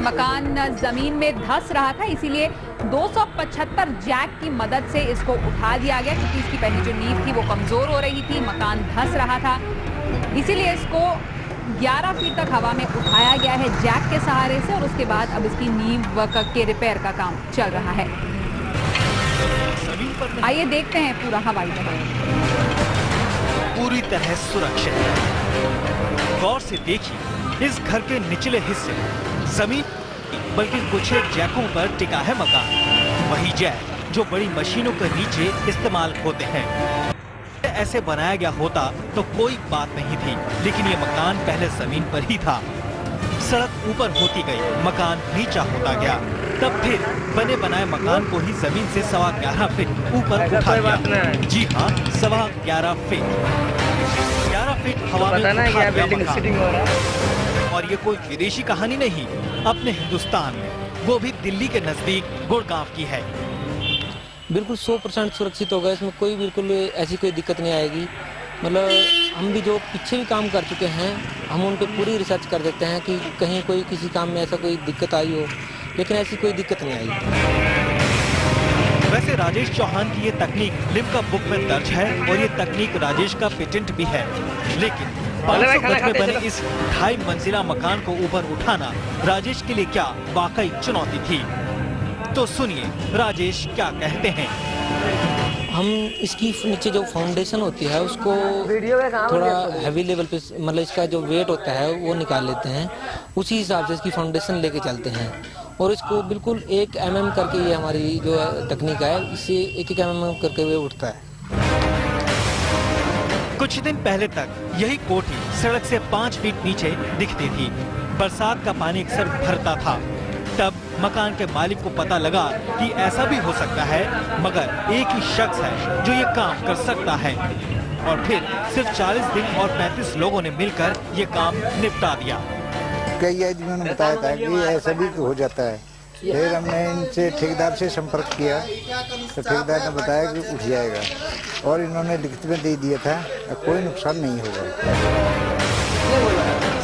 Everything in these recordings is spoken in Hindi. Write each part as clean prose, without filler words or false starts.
मकान जमीन में धंस रहा था, इसीलिए 275 जैक की मदद से इसको उठा दिया गया, क्योंकि इसकी पहली जो नींव थी वो कमजोर हो रही थी, मकान धंस रहा था। इसीलिए इसको 11 फीट तक हवा में उठाया गया है जैक के सहारे से, और उसके बाद अब इसकी नींव के रिपेयर का काम चल रहा है। आइए देखते हैं पूरा हवाई जहाज पूरी तरह सुरक्षित है। गौर से देखिए, इस घर के निचले हिस्से जमीन बल्कि कुछ जैकों पर टिका है मकान। वही जैक जो बड़ी मशीनों के नीचे इस्तेमाल होते हैं। ऐसे बनाया गया होता तो कोई बात नहीं थी, लेकिन ये मकान पहले जमीन पर ही था। सड़क ऊपर होती गई, मकान नीचा होता गया, तब फिर बने बनाए मकान को ही जमीन से 11.25 फीट ऊपर उठा दिया। जी हाँ, 11.25 फीट, 11 फीट हवा में उठा दिया मकान। और ये कोई विदेशी कहानी नहीं, अपने हिंदुस्तान में, वो भी दिल्ली के नजदीक गुड़गांव की है। बिल्कुल 100% सुरक्षित होगा, इसमें कोई बिल्कुल ऐसी कोई दिक्कत नहीं आएगी। मतलब हम भी जो पीछे भी काम कर चुके हैं, हम उन पे पूरी रिसर्च कर देते हैं कि कहीं कोई किसी काम में ऐसा कोई दिक्कत आई हो, लेकिन ऐसी कोई दिक्कत नहीं आई। वैसे राजेश चौहान की ये तकनीक लिम्का बुक में दर्ज है और ये तकनीक राजेश का पेटेंट भी है, लेकिन 500 गज में बने इस 2.5 मंजिला मकान को ऊपर उठाना राजेश के लिए क्या वाकई चुनौती थी? तो सुनिए राजेश क्या कहते हैं। हम इसकी नीचे जो फाउंडेशन होती है उसको थोड़ा हैवी लेवल पे, मतलब इसका जो वेट होता है वो निकाल लेते हैं, उसी हिसाब से इसकी फाउंडेशन लेके चलते हैं, और इसको बिल्कुल 1 mm करके ये हमारी जो तकनीक है, इससे 1 mm करके वो उठता है। कुछ दिन पहले तक यही कोठी सड़क से 5 फीट नीचे दिखती थी। बरसात का पानी अक्सर भरता था। तब मकान के मालिक को पता लगा कि ऐसा भी हो सकता है, मगर एक ही शख्स है जो ये काम कर सकता है। और फिर सिर्फ 40 दिन और 35 लोगों ने मिलकर ये काम निपटा दिया। कई आदमियों ने बताया था कि ऐसा भी हो जाता है। फिर हमने इनसे ठेकेदार से संपर्क किया तो ठेकेदार ने बताया कि उठ जाएगा, और इन्होंने लिखित में दे दिया था कोई नुकसान नहीं होगा।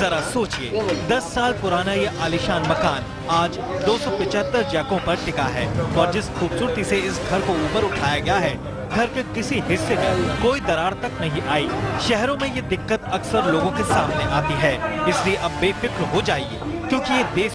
जरा सोचिए, 10 साल पुराना ये आलीशान मकान आज 275 जैकों पर टिका है, और जिस खूबसूरती से इस घर को ऊपर उठाया गया है, घर के किसी हिस्से में कोई दरार तक नहीं आई। शहरों में ये दिक्कत अक्सर लोगों के सामने आती है, इसलिए अब बेफिक्र हो जाइए, क्योंकि ये देश